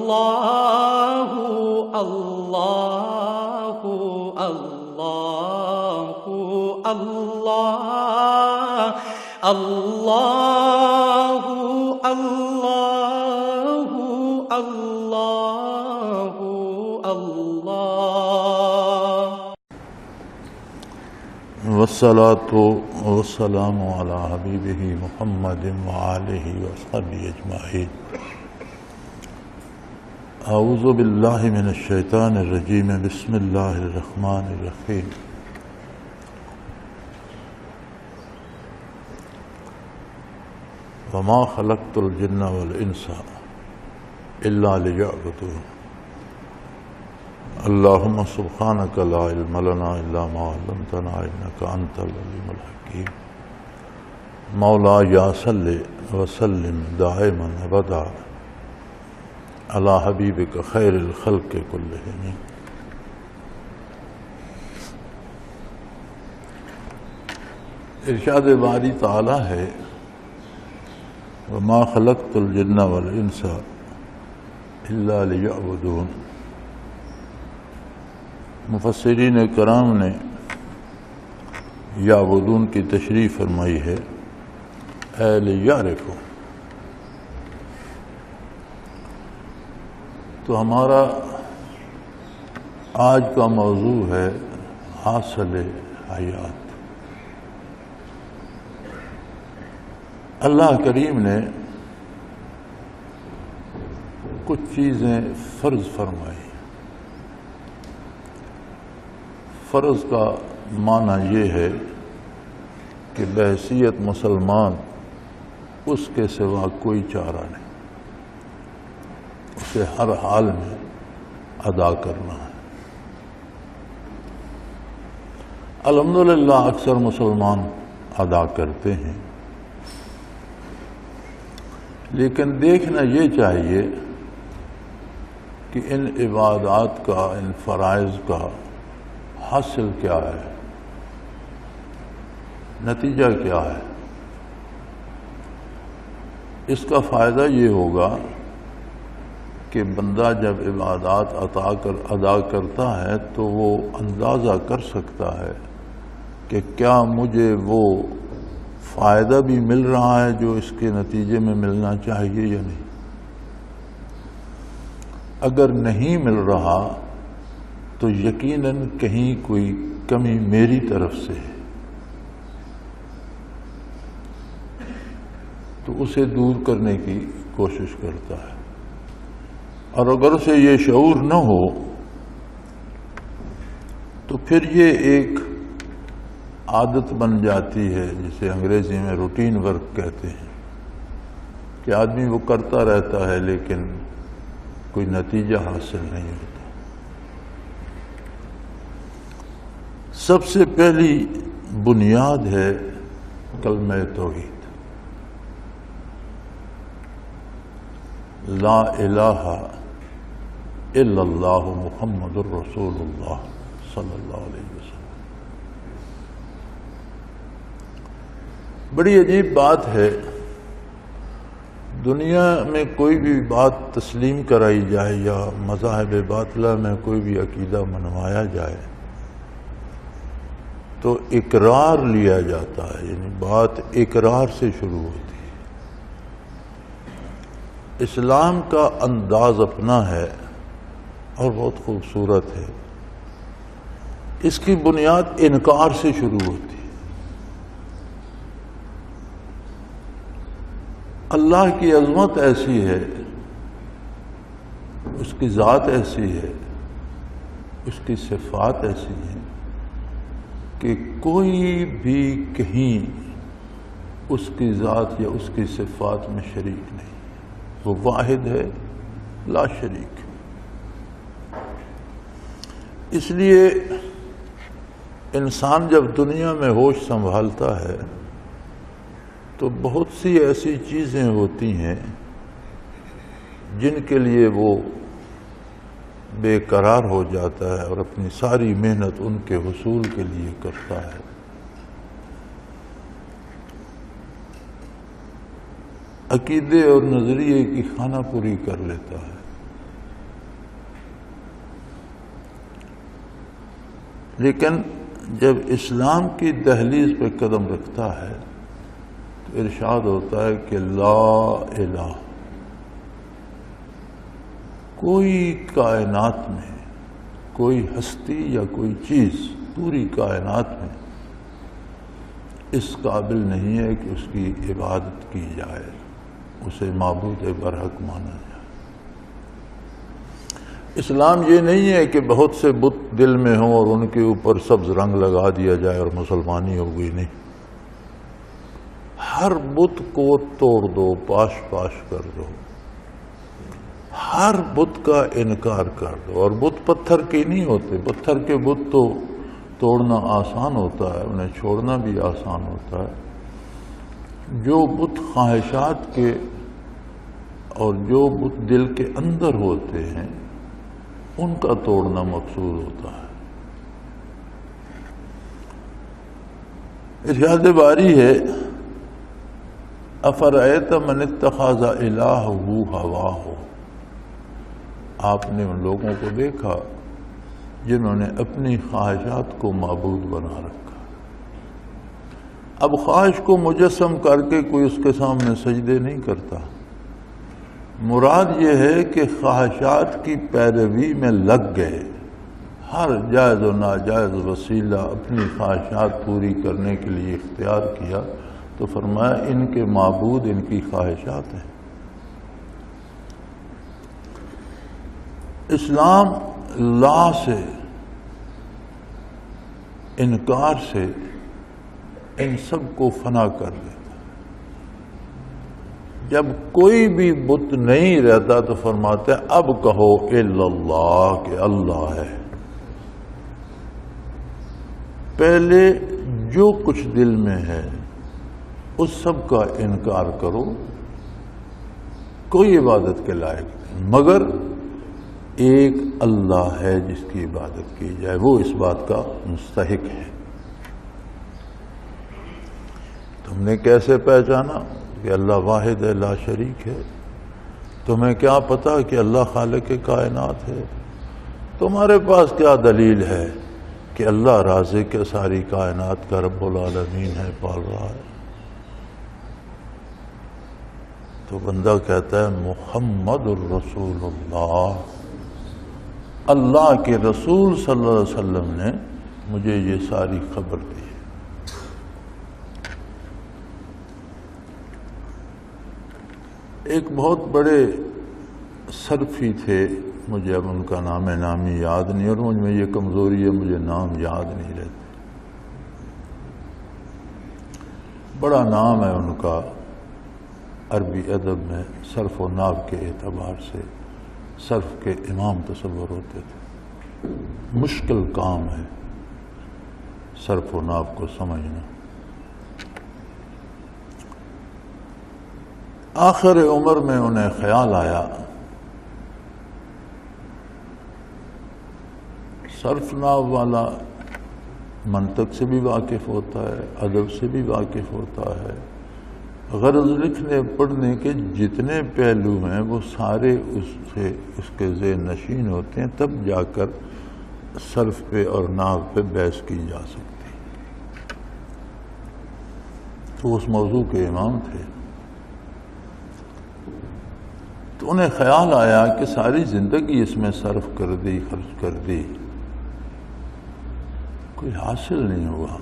اللہ اللہ اللہ اللہ اللہ اللہ اللہ اللہ والصلاة والسلام على حبیبہ محمد وآلہ وصحبہ اجمعین۔ اعوذ باللہ من الشیطان الرجیم، بسم اللہ الرحمن الرحیم۔ وما خلقت الجن والانس الا لیعبدون۔ اللہم سبحانک لا علم لنا الا ما علمتنا انک انت العلیم الحکیم۔ مولا یا صلی وسلم دائما ابدا علی حبیبک خیر الخلق کلہم۔ ارشاد باری تعالی ہے وما خلقت الجن والانس الا لیعبدون۔ مفسرین کرام نے یعبدون کی تشریح فرمائی ہے اے لیعرفوا۔ تو ہمارا آج کا موضوع ہے حاصل حیات۔ اللہ کریم نے کچھ چیزیں فرض فرمائی۔ فرض کا معنی یہ ہے کہ بحیثیت مسلمان اس کے سوا کوئی چارہ نہیں، اسے ہر حال میں ادا کرنا ہے۔ الحمدللہ اکثر مسلمان ادا کرتے ہیں، لیکن دیکھنا یہ چاہیے کہ ان عبادات کا، ان فرائض کا حاصل کیا ہے، نتیجہ کیا ہے۔ اس کا فائدہ یہ ہوگا کہ بندہ جب عبادات ادا کرتا ہے تو وہ اندازہ کر سکتا ہے کہ کیا مجھے وہ فائدہ بھی مل رہا ہے جو اس کے نتیجے میں ملنا چاہیے یا نہیں۔ اگر نہیں مل رہا تو یقیناً کہیں کوئی کمی میری طرف سے ہے، تو اسے دور کرنے کی کوشش کرتا ہے۔ اور اگر اسے یہ شعور نہ ہو تو پھر یہ ایک عادت بن جاتی ہے، جسے انگریزی میں روٹین ورک کہتے ہیں، کہ آدمی وہ کرتا رہتا ہے لیکن کوئی نتیجہ حاصل نہیں ہوتا۔ سب سے پہلی بنیاد ہے کلمہ توحید، لا الہ الا اللہ محمد الرسول اللہ صلی اللہ علیہ وسلم۔ بڑی عجیب بات ہے، دنیا میں کوئی بھی بات تسلیم کرائی جائے یا مذاہب باطلہ میں کوئی بھی عقیدہ منوایا جائے تو اقرار لیا جاتا ہے، یعنی بات اقرار سے شروع ہوتی ہے۔ اسلام کا انداز اپنا ہے اور بہت خوبصورت ہے۔ اس کی بنیاد انکار سے شروع ہوتی ہے۔ اللہ کی عظمت ایسی ہے، اس کی ذات ایسی ہے، اس کی صفات ایسی ہیں کہ کوئی بھی کہیں اس کی ذات یا اس کی صفات میں شریک نہیں۔ وہ واحد ہے، لا شریک۔ اس لیے انسان جب دنیا میں ہوش سنبھالتا ہے تو بہت سی ایسی چیزیں ہوتی ہیں جن کے لیے وہ بے قرار ہو جاتا ہے اور اپنی ساری محنت ان کے حصول کے لیے کرتا ہے۔ عقیدے اور نظریے کی خانہ پوری کر لیتا ہے، لیکن جب اسلام کی دہلیز پہ قدم رکھتا ہے تو ارشاد ہوتا ہے کہ لا الہ، کوئی کائنات میں کوئی ہستی یا کوئی چیز پوری کائنات میں اس قابل نہیں ہے کہ اس کی عبادت کی جائے، اسے معبود برحق مانا جائے۔ اسلام یہ نہیں ہے کہ بہت سے بت دل میں ہوں اور ان کے اوپر سبز رنگ لگا دیا جائے اور مسلمانی ہو گئی، نہیں، ہر بت کو توڑ دو، پاش پاش کر دو، ہر بت کا انکار کر دو۔ اور بت پتھر کے نہیں ہوتے، پتھر کے بت تو توڑنا آسان ہوتا ہے، انہیں چھوڑنا بھی آسان ہوتا ہے۔ جو بت خواہشات کے اور جو بت دل کے اندر ہوتے ہیں ان کا توڑنا مقصود ہوتا ہے۔ ارشاد باری ہے افرأیت من اتخذ الہہ ہواہ، آپ نے ان لوگوں کو دیکھا جنہوں نے اپنی خواہشات کو معبود بنا رکھا۔ اب خواہش کو مجسم کر کے کوئی اس کے سامنے سجدے نہیں کرتا، مراد یہ ہے کہ خواہشات کی پیروی میں لگ گئے، ہر جائز و ناجائز وسیلہ اپنی خواہشات پوری کرنے کے لیے اختیار کیا، تو فرمایا ان کے معبود ان کی خواہشات ہیں۔ اسلام لا سے، انکار سے ان سب کو فنا کر دیتا۔ جب کوئی بھی بت نہیں رہتا تو فرماتے ہیں اب کہو الا اللہ، کہ اللہ ہے۔ پہلے جو کچھ دل میں ہے اس سب کا انکار کرو، کوئی عبادت کے لائق نہیں، مگر ایک اللہ ہے جس کی عبادت کی جائے، وہ اس بات کا مستحق ہے۔ تم نے کیسے پہچانا کہ اللہ واحد ہے، لا شریک ہے؟ تمہیں کیا پتا کہ اللہ خالق کائنات ہے؟ تمہارے پاس کیا دلیل ہے کہ اللہ رازق ہے، ساری کائنات کا رب العالمین ہے، پال رہا ہے؟ تو بندہ کہتا ہے محمد الرسول اللہ، اللہ کے رسول صلی اللہ علیہ وسلم نے مجھے یہ ساری خبر دی۔ ایک بہت بڑے صرفی تھے، مجھے اب ان کا نام نامی یاد نہیں، اور مجھ میں یہ کمزوری ہے مجھے نام یاد نہیں رہتے۔ بڑا نام ہے ان کا عربی ادب میں، صرف و نحو کے اعتبار سے صرف کے امام تصور ہوتے تھے۔ مشکل کام ہے صرف و نحو کو سمجھنا۔ آخر عمر میں انہیں خیال آیا صرف نحو والا منطق سے بھی واقف ہوتا ہے، ادب سے بھی واقف ہوتا ہے، غرض لکھنے پڑھنے کے جتنے پہلو ہیں وہ سارے اس کے ذہن نشین ہوتے ہیں، تب جا کر صرف پہ اور نحو پہ بحث کی جا سکتی۔ تو اس موضوع کے امام تھے، تو انہیں خیال آیا کہ ساری زندگی اس میں صرف کر دی، خرچ کر دی، کوئی حاصل نہیں ہوا۔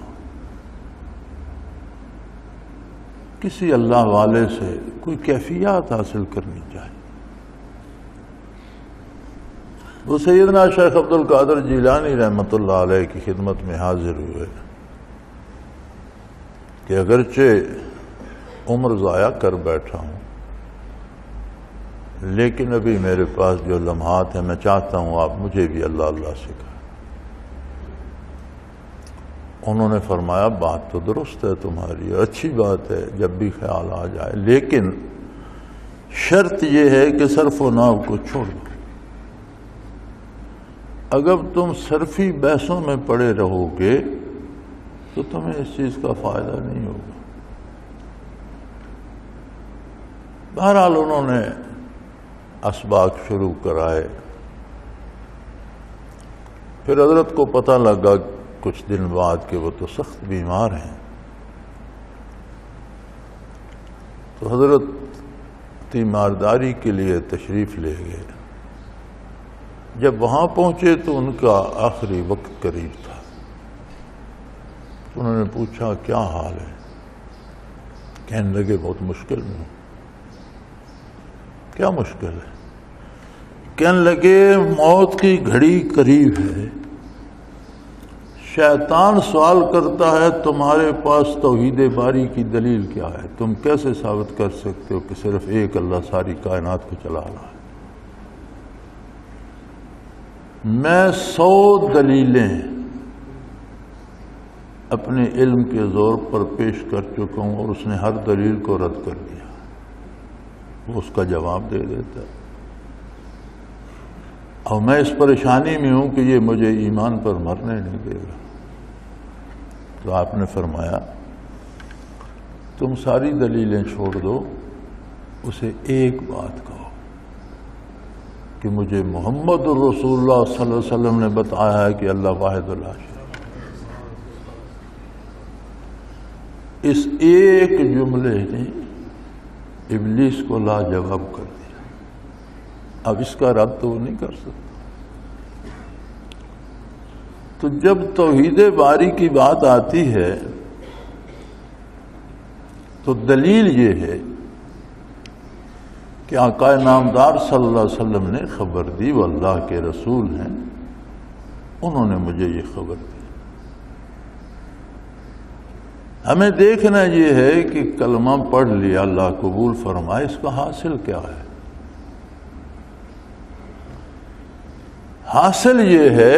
کسی اللہ والے سے کوئی کیفیات حاصل کرنی چاہیے۔ وہ سیدنا شیخ عبد القادر جیلانی رحمۃ اللہ علیہ کی خدمت میں حاضر ہوئے کہ اگرچہ عمر ضائع کر بیٹھا ہوں لیکن ابھی میرے پاس جو لمحات ہیں میں چاہتا ہوں آپ مجھے بھی اللہ اللہ سکھائیں۔ انہوں نے فرمایا بات تو درست ہے تمہاری، اچھی بات ہے جب بھی خیال آ جائے، لیکن شرط یہ ہے کہ صرف و نحو کو چھوڑ دو۔ اگر تم صرفی بحثوں میں پڑے رہو گے تو تمہیں اس چیز کا فائدہ نہیں ہوگا۔ بہرحال انہوں نے اسباق شروع کرائے، پھر حضرت کو پتہ لگا کچھ دن بعد کہ وہ تو سخت بیمار ہیں. تو حضرت تیمارداری کے لیے تشریف لے گئے. جب وہاں پہنچے تو ان کا آخری وقت قریب تھا. تو انہوں نے پوچھا کیا حال ہے؟ کہنے لگے بہت مشکل میں. کیا مشکل ہے؟ کہنے لگے موت کی گھڑی قریب ہے. شیطان سوال کرتا ہے تمہارے پاس توحید باری کی دلیل کیا ہے؟ تم کیسے ثابت کر سکتے ہو کہ صرف ایک اللہ ساری کائنات کو چلا رہا ہے؟ میں 100 دلیلیں اپنے علم کے زور پر پیش کر چکا ہوں اور اس نے ہر دلیل کو رد کر دیا. وہ اس کا جواب دے دیتا ہے. اور میں اس پریشانی میں ہوں کہ یہ مجھے ایمان پر مرنے نہیں دے گا. تو آپ نے فرمایا تم ساری دلیلیں چھوڑ دو، اسے ایک بات کہو کہ مجھے محمد رسول اللہ صلی اللہ علیہ وسلم نے بتایا ہے کہ اللہ واحد لا شریک. اس ایک جملے نے ابلیس کو لاجواب کر دیا. اب اس کا رد تو وہ نہیں کر سکتا. تو جب توحید باری کی بات آتی ہے تو دلیل یہ ہے کہ آقا نامدار صلی اللہ علیہ وسلم نے خبر دی، وہ اللہ کے رسول ہیں، انہوں نے مجھے یہ خبر دی. ہمیں دیکھنا یہ ہے کہ کلمہ پڑھ لیا، اللہ قبول فرمائے، اس کا حاصل کیا ہے؟ حاصل یہ ہے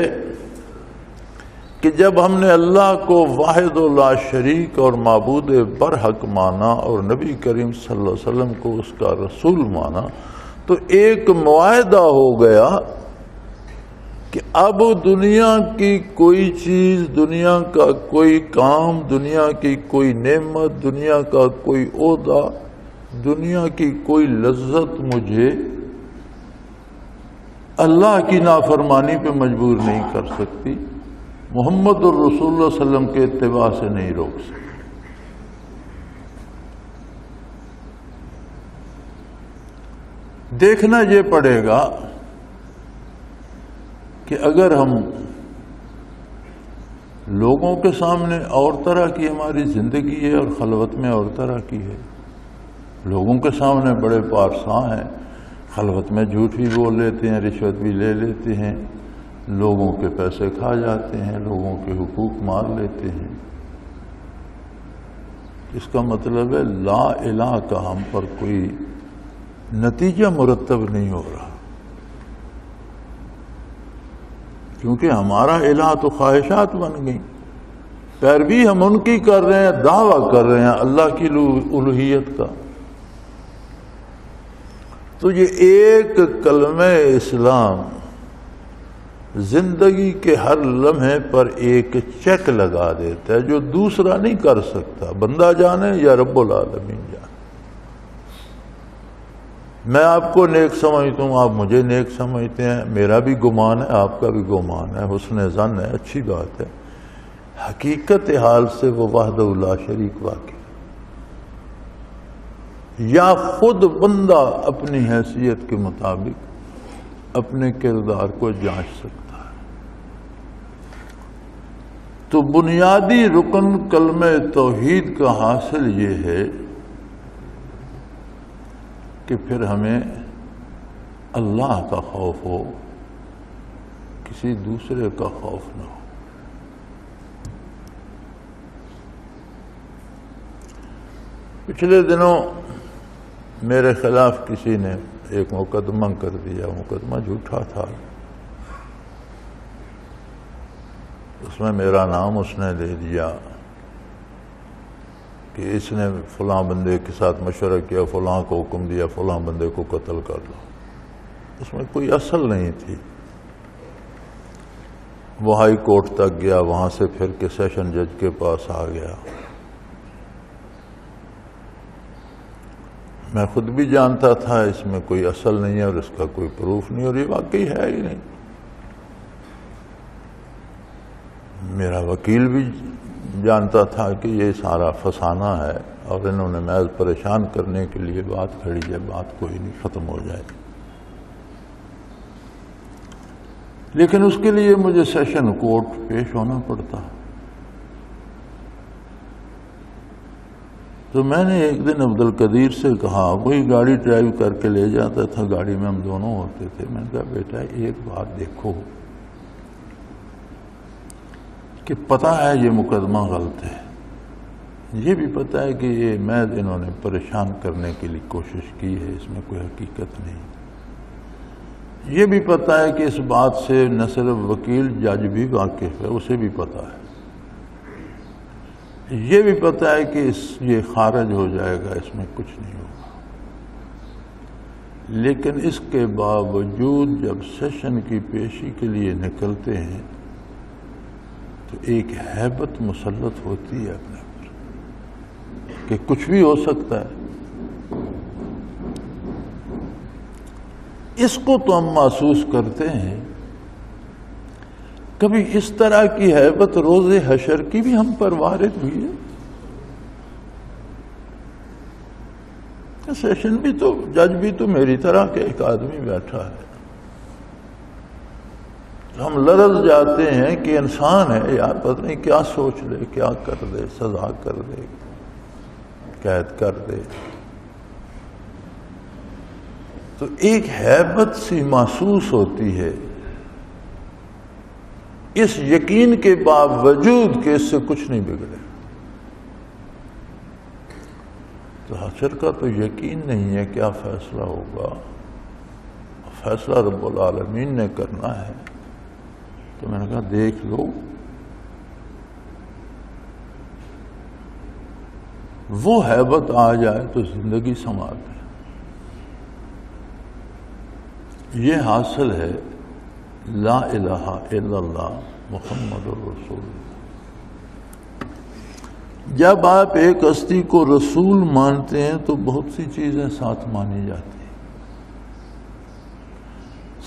کہ جب ہم نے اللہ کو واحد و لا شریک اور معبود برحق مانا اور نبی کریم صلی اللہ علیہ وسلم کو اس کا رسول مانا تو ایک معاہدہ ہو گیا کہ اب دنیا کی کوئی چیز، دنیا کا کوئی کام، دنیا کی کوئی نعمت، دنیا کا کوئی عہدہ، دنیا کی کوئی لذت مجھے اللہ کی نافرمانی پہ مجبور نہیں کر سکتی، محمد الرسول اللہ صلی اللہ علیہ وسلم کے اتباع سے نہیں روک سکتی. دیکھنا یہ پڑے گا کہ اگر ہم لوگوں کے سامنے اور طرح کی ہماری زندگی ہے اور خلوت میں اور طرح کی ہے. لوگوں کے سامنے بڑے پارساں ہیں، خلوت میں جھوٹ بھی بول لیتے ہیں، رشوت بھی لے لیتے ہیں، لوگوں کے پیسے کھا جاتے ہیں، لوگوں کے حقوق مار لیتے ہیں. اس کا مطلب ہے لا الہ کا ہم پر کوئی نتیجہ مرتب نہیں ہو رہا، کیونکہ ہمارا الہ تو خواہشات بن گئی. پیروی ہم ان کی کر رہے ہیں، دعویٰ کر رہے ہیں اللہ کی الوہیت کا. تو یہ ایک کلمہ اسلام زندگی کے ہر لمحے پر ایک چیک لگا دیتا ہے جو دوسرا نہیں کر سکتا، بندہ جانے یا رب العالمین جانے. میں آپ کو نیک سمجھتا ہوں، آپ مجھے نیک سمجھتے ہیں، میرا بھی گمان ہے، آپ کا بھی گمان ہے، حسن ظن ہے، اچھی بات ہے. حقیقت حال سے وہ وحدہ لا شریک واقع، یا خود بندہ اپنی حیثیت کے مطابق اپنے کردار کو جانچ سکتا ہے. تو بنیادی رکن کلمہ توحید کا حاصل یہ ہے کہ پھر ہمیں اللہ کا خوف ہو، کسی دوسرے کا خوف نہ ہو. پچھلے دنوں میرے خلاف کسی نے ایک مقدمہ کر دیا. مقدمہ جھوٹا تھا، اس میں میرا نام اس نے دے دیا کہ اس نے فلاں بندے کے ساتھ مشورہ کیا، فلاں کو حکم دیا فلاں بندے کو قتل کر دو. اس میں کوئی اصل نہیں تھی. وہ ہائی کورٹ تک گیا، وہاں سے پھر کے سیشن جج کے پاس آ گیا. میں خود بھی جانتا تھا اس میں کوئی اصل نہیں ہے اور اس کا کوئی پروف نہیں، اور یہ واقعی ہے ہی نہیں. میرا وکیل بھی جانتا تھا کہ یہ سارا فسانہ ہے اور انہوں نے محض پریشان کرنے کے لیے بات کھڑی ہے، بات کوئی نہیں، ختم ہو جائے. لیکن اس کے لیے مجھے سیشن کورٹ پیش ہونا پڑتا. تو میں نے ایک دن عبدالقدیر سے کہا، وہی گاڑی ڈرائیو کر کے لے جاتا تھا، گاڑی میں ہم دونوں ہوتے تھے. میں نے کہا بیٹا ایک بات دیکھو کہ پتہ ہے یہ مقدمہ غلط ہے، یہ بھی پتہ ہے کہ یہ محض انہوں نے پریشان کرنے کے لیے کوشش کی ہے، اس میں کوئی حقیقت نہیں. یہ بھی پتہ ہے کہ اس بات سے نہ صرف وکیل جج بھی واقف ہے، اسے بھی پتہ ہے. یہ بھی پتہ ہے کہ یہ خارج ہو جائے گا، اس میں کچھ نہیں ہوگا. لیکن اس کے باوجود جب سیشن کی پیشی کے لیے نکلتے ہیں تو ایک ہیبت مسلط ہوتی ہے اپنے پر کہ کچھ بھی ہو سکتا ہے. اس کو تو ہم محسوس کرتے ہیں. کبھی اس طرح کی ہیبت روز حشر کی بھی ہم پر وارد ہوئی ہے. سیشن بھی تو جج بھی تو میری طرح کے ایک آدمی بیٹھا ہے. ہم لرز جاتے ہیں کہ انسان ہے یار، پتہ نہیں کیا سوچ لے، کیا کر دے، سزا کر دے، قید کر دے. تو ایک ہیبت سی محسوس ہوتی ہے اس یقین کے باوجود کہ اس سے کچھ نہیں بگڑے. تو حشر کا تو یقین نہیں ہے کیا فیصلہ ہوگا، فیصلہ رب العالمین نے کرنا ہے. تو میں نے کہا دیکھ لو، وہ ہیبت آ جائے تو زندگی سنوار ہے. یہ حاصل ہے لا الہ الا اللہ محمد الرسول اللہ. جب آپ ایک ہستی کو رسول مانتے ہیں تو بہت سی چیزیں ساتھ مانی جاتی ہیں.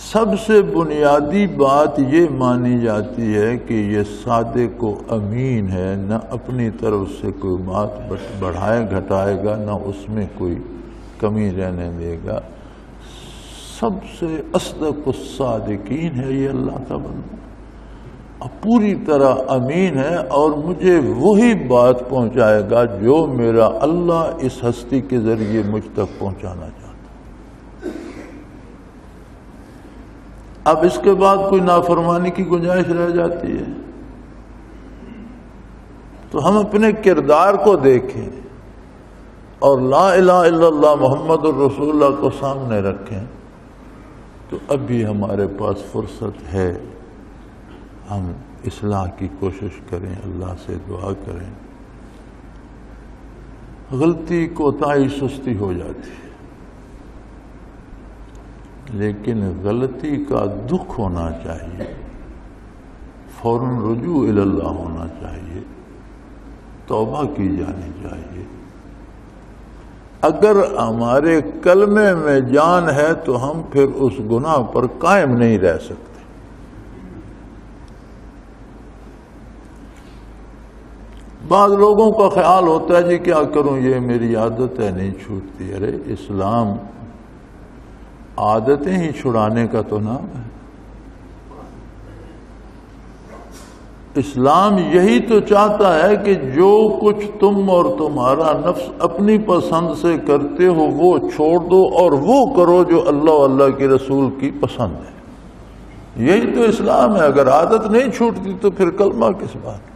سب سے بنیادی بات یہ مانی جاتی ہے کہ یہ صادق و امین ہے، نہ اپنی طرف سے کوئی بات بڑھائے گھٹائے گا، نہ اس میں کوئی کمی رہنے دے گا. سب سے اصدق الصادقین ہے یہ اللہ کا بندہ، اور پوری طرح امین ہے، اور مجھے وہی بات پہنچائے گا جو میرا اللہ اس ہستی کے ذریعے مجھ تک پہنچانا چاہتا. اب اس کے بعد کوئی نافرمانی کی گنجائش رہ جاتی ہے تو ہم اپنے کردار کو دیکھیں اور لا الہ الا اللہ محمد الرسول اللہ کو سامنے رکھیں تو اب بھی ہمارے پاس فرصت ہے. ہم اصلاح کی کوشش کریں، اللہ سے دعا کریں. غلطی کوتاہی سستی ہو جاتی ہے، لیکن غلطی کا دکھ ہونا چاہیے، فوراً رجوع الی اللہ ہونا چاہیے، توبہ کی جانی چاہیے. اگر ہمارے کلمے میں جان ہے تو ہم پھر اس گناہ پر قائم نہیں رہ سکتے. بعض لوگوں کا خیال ہوتا ہے جی کیا کروں، یہ میری عادت ہے نہیں چھوٹتی. ارے اسلام عادتیں ہی چھڑانے کا تو نام ہے. اسلام یہی تو چاہتا ہے کہ جو کچھ تم اور تمہارا نفس اپنی پسند سے کرتے ہو وہ چھوڑ دو اور وہ کرو جو اللہ و اللہ کے رسول کی پسند ہے. یہی تو اسلام ہے. اگر عادت نہیں چھوٹتی تو پھر کلمہ کس بات کا.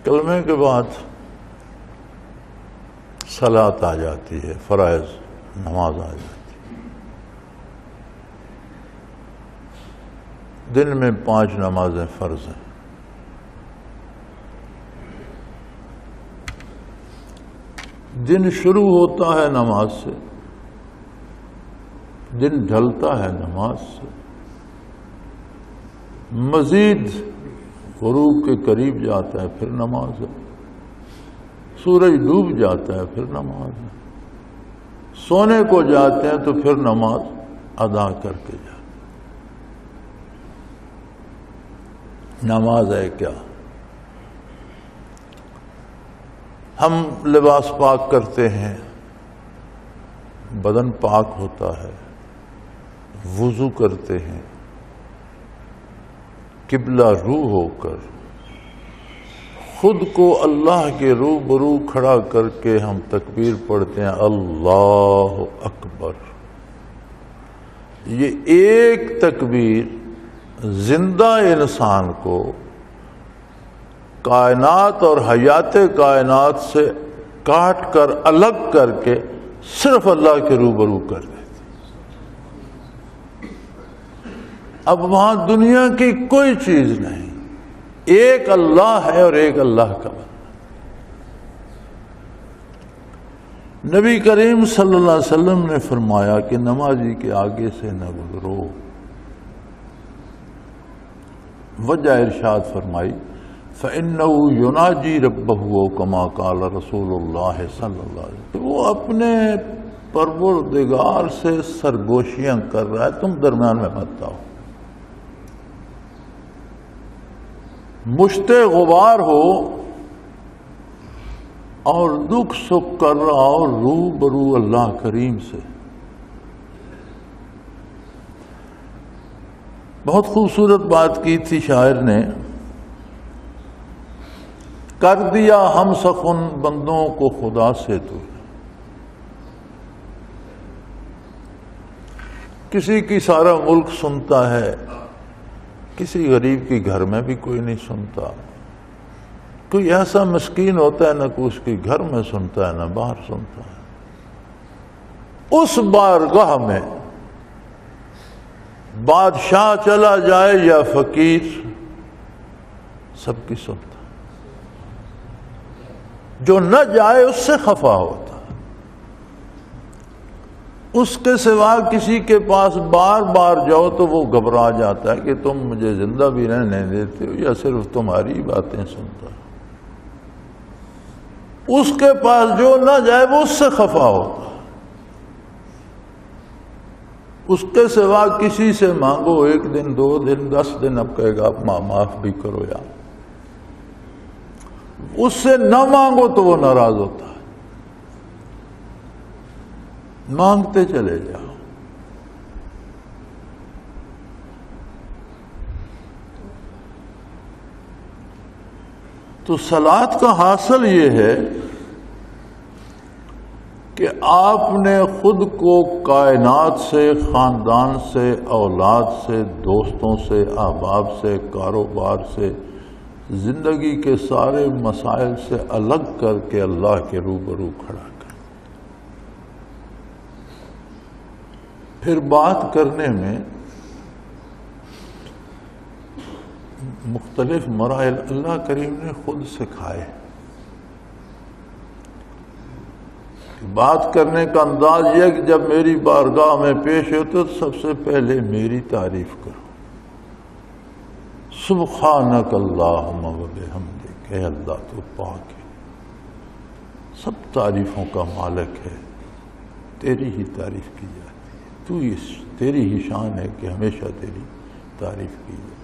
کلمے کے بعد صلاۃ آ جاتی ہے، فرائض نماز آ جاتی ہے. دن میں 5 نمازیں فرض ہیں. دن شروع ہوتا ہے نماز سے، دن ڈھلتا ہے نماز سے، مزید غروب کے قریب جاتا ہے پھر نماز ہے، سورج ڈوب جاتا ہے پھر نماز ہے، سونے کو جاتے ہیں تو پھر نماز. ادا کر کے جا. نماز ہے کیا؟ ہم لباس پاک کرتے ہیں، بدن پاک ہوتا ہے، وضو کرتے ہیں، قبلہ رو ہو کر خود کو اللہ کے روبرو کھڑا کر کے ہم تکبیر پڑھتے ہیں، اللہ اکبر. یہ ایک تکبیر زندہ انسان کو کائنات اور حیات کائنات سے کاٹ کر الگ کر کے صرف اللہ کے روبرو کر دیتی. اب وہاں دنیا کی کوئی چیز نہیں، ایک اللہ ہے اور ایک اللہ کا بندہ. نبی کریم صلی اللہ علیہ وسلم نے فرمایا کہ نمازی کے آگے سے نہ گزرو. وجہ ارشاد فرمائی فَإِنَّهُ يُنَاجِي رَبَّهُ كَمَا قَالَ رسول اللہ صلی اللہ علیہ وسلم. وہ اپنے پروردگار سے سرگوشیاں کر رہا ہے، تم درمیان میں مت آؤ. مشت غبار ہو اور دکھ سکھ کر رہا ہو روبرو اللہ کریم سے. بہت خوبصورت بات کی تھی شاعر نے، کر دیا ہم سخن بندوں کو خدا سے تو. کسی کی سارا ملک سنتا ہے، کسی غریب کی گھر میں بھی کوئی نہیں سنتا. کوئی ایسا مسکین ہوتا ہے نہ کوئی اس کی گھر میں سنتا ہے نہ باہر سنتا ہے. اس بارگاہ میں بادشاہ چلا جائے یا فقیر سب کی سنتا. جو نہ جائے اس سے خفا ہوتا. اس کے سوا کسی کے پاس بار بار جاؤ تو وہ گھبرا جاتا ہے کہ تم مجھے زندہ بھی رہنے دیتے ہو یا صرف تمہاری باتیں سنتا. اس کے پاس جو نہ جائے وہ اس سے خفا ہوتا. اس کے سوا کسی سے مانگو 1 دن 2 دن 10 دن، اب کہے گا آپ معاف بھی کرو یار. اس سے نہ مانگو تو وہ ناراض ہوتا ہے. مانگتے چلے جاؤ. تو صلاۃ کا حاصل یہ ہے کہ آپ نے خود کو کائنات سے، خاندان سے، اولاد سے، دوستوں سے، احباب سے، کاروبار سے، زندگی کے سارے مسائل سے الگ کر کے اللہ کے روبرو کھڑا کر. پھر بات کرنے میں مختلف مراحل اللہ کریم نے خود سکھائے. بات کرنے کا انداز یہ کہ جب میری بارگاہ میں پیش ہوتے تو سب سے پہلے میری تعریف کرو. سبحانک اللہم و بحمدک، اے اللہ تو پاک ہے، سب تعریفوں کا مالک ہے، تیری ہی تعریف کی جاتی ہے. تیری ہی شان ہے کہ ہمیشہ تیری تعریف کی جائے.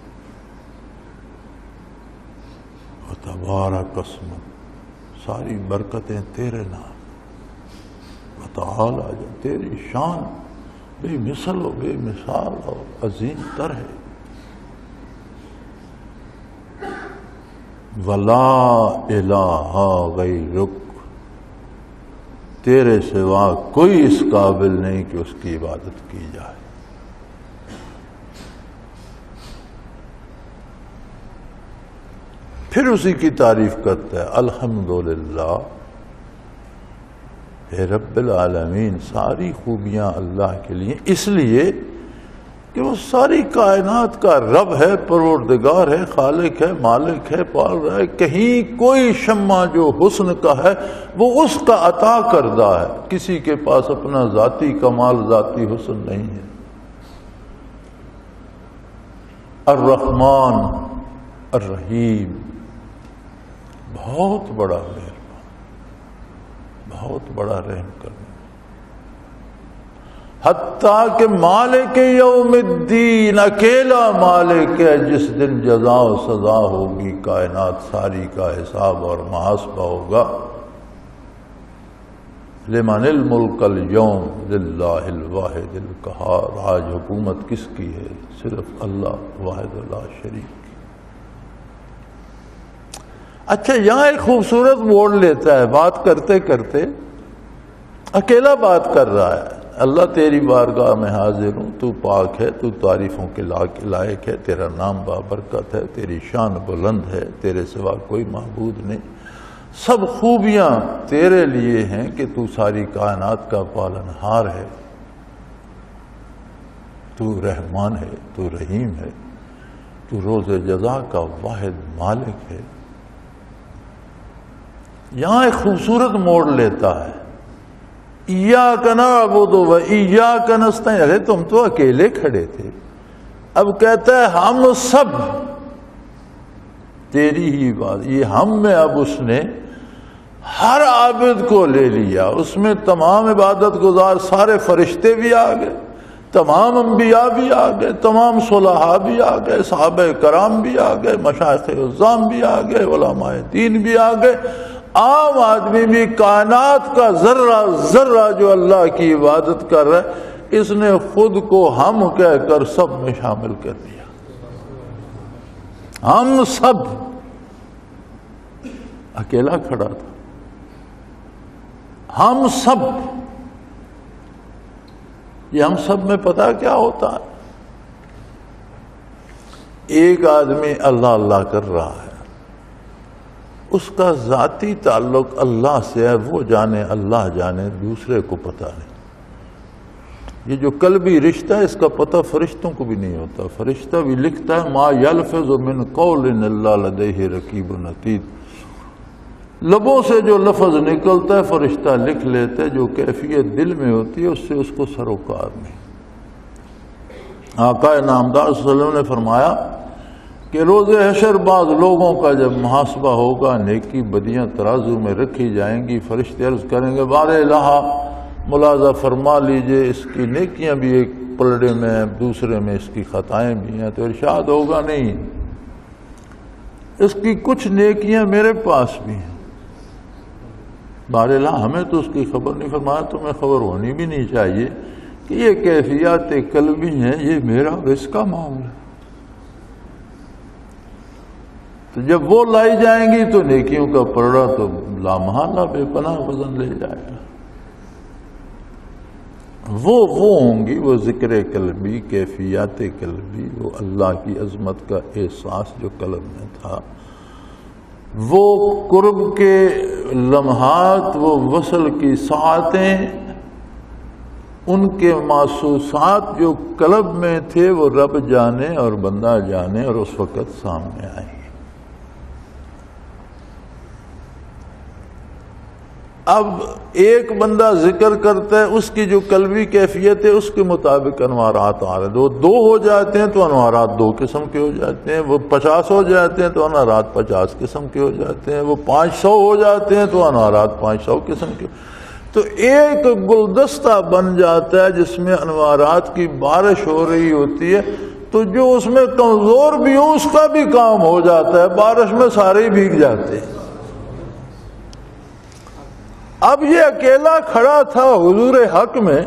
وتبارک اسمک، ساری برکتیں تیرے نام. وتعالی، تیری شان بے مثل و بے مثال اور عظیم تر ہے. ولا الہ غیرک، تیرے سوا کوئی اس قابل نہیں کہ اس کی عبادت کی جائے. پھر اسی کی تعریف کرتا ہے الحمدللہ اے رب العالمین. ساری خوبیاں اللہ کے لیے، اس لیے کہ وہ ساری کائنات کا رب ہے، پروردگار ہے، خالق ہے، مالک ہے، پال رہا ہے. کہیں کوئی شمع جو حسن کا ہے وہ اس کا عطا کردہ ہے. کسی کے پاس اپنا ذاتی کمال، ذاتی حسن نہیں ہے. الرحمن الرحیم، بہت بڑا مہربان، بہت بڑا رحم کرنے. حتیٰ کہ مالک یوم الدین اکیلا مالک ہے جس دن جزا و سزا ہوگی، کائنات ساری کا حساب اور محاسبہ ہوگا۔ لمن الملک اليوم للہ الواحد القہار، آج حکومت کس کی ہے؟ صرف اللہ واحد لا شریک۔ اچھا یہاں ایک خوبصورت موڑ لیتا ہے، بات کرتے کرتے اکیلا بات کر رہا ہے، اللہ تیری بارگاہ میں حاضر ہوں، تو پاک ہے، تو تعریفوں کے لائق ہے، تیرا نام بابرکت ہے، تیری شان بلند ہے، تیرے سوا کوئی معبود نہیں، سب خوبیاں تیرے لیے ہیں کہ تو ساری کائنات کا پالنہار ہے، تو رحمان ہے، تو رحیم ہے، تو روز جزا کا واحد مالک ہے۔ یہاں ایک خوبصورت موڑ لیتا ہے، ایاک نعبد و ایاک نستعین، ارے تم تو اکیلے کھڑے تھے، اب کہتا ہے ہم سب تیری ہی بات، یہ ہم میں اب اس نے ہر عابد کو لے لیا، اس میں تمام عبادت گزار سارے فرشتے بھی آ گئے، تمام انبیاء بھی آ گئے، تمام صلحاء بھی آ گئے، صحابہ کرام بھی آ گئے، مشائخ عظام بھی آ گئے، علماء دین بھی آ گئے، عام آدمی بھی، کائنات کا ذرہ ذرہ جو اللہ کی عبادت کر رہا ہے، اس نے خود کو ہم کہہ کر سب میں شامل کر دیا۔ ہم سب، اکیلا کھڑا تھا، ہم سب، یہ ہم سب میں پتہ کیا ہوتا ہے؟ ایک آدمی اللہ اللہ کر رہا ہے، اس کا ذاتی تعلق اللہ سے ہے، وہ جانے اللہ جانے، دوسرے کو پتہ نہیں۔ یہ جو قلبی رشتہ ہے اس کا پتہ فرشتوں کو بھی نہیں ہوتا، فرشتہ بھی لکھتا ہے ما یلفظ من قول الا لدیہ رقیب عتید، لبوں سے جو لفظ نکلتا ہے فرشتہ لکھ لیتا ہے، جو کیفیت دل میں ہوتی ہے اس سے اس کو سروکار نہیں۔ آقا نامدار صلی اللہ علیہ وسلم نے فرمایا کہ روز حشر بعض لوگوں کا جب محاسبہ ہوگا، نیکی بدیاں ترازو میں رکھی جائیں گی، فرشتے عرض کریں گے بار الہ ملاحظہ فرما لیجئے، اس کی نیکیاں بھی ایک پلڑے میں ہیں، دوسرے میں اس کی خطائیں بھی ہیں، تو ارشاد ہوگا نہیں، اس کی کچھ نیکیاں میرے پاس بھی ہیں، بار الہ ہمیں تو اس کی خبر نہیں، فرمایا تمہیں خبر ہونی بھی نہیں چاہیے کہ یہ کیفیات قلبی ہیں، یہ میرا اور اس کا معاملہ ہے۔ تو جب وہ لائی جائیں گی تو نیکیوں کا پلڑا تو لامحالہ بے پناہ وزن لے جائے گا۔ وہ ہوں گی، وہ ذکر قلبی، کیفیات قلبی، وہ اللہ کی عظمت کا احساس جو قلب میں تھا، وہ قرب کے لمحات، وہ وصل کی ساعتیں، ان کے محسوسات جو قلب میں تھے وہ رب جانے اور بندہ جانے، اور اس وقت سامنے آئیں۔ اب ایک بندہ ذکر کرتا ہے، اس کی جو قلبی کیفیت ہے اس کے مطابق انوارات آ رہے ہیں، وہ 2 ہو جاتے ہیں تو انوارات 2 قسم کے ہو جاتے ہیں، وہ 50 ہو جاتے ہیں تو انوارات 50 قسم کے ہو جاتے ہیں، وہ 500 ہو جاتے ہیں تو انوارات 500 قسم کے، تو ایک گلدستہ بن جاتا ہے جس میں انوارات کی بارش ہو رہی ہوتی ہے، تو جو اس میں کمزور بھی ہو اس کا بھی کام ہو جاتا ہے، بارش میں سارے ہی بھیگ جاتے ہیں۔ اب یہ اکیلا کھڑا تھا حضور حق میں،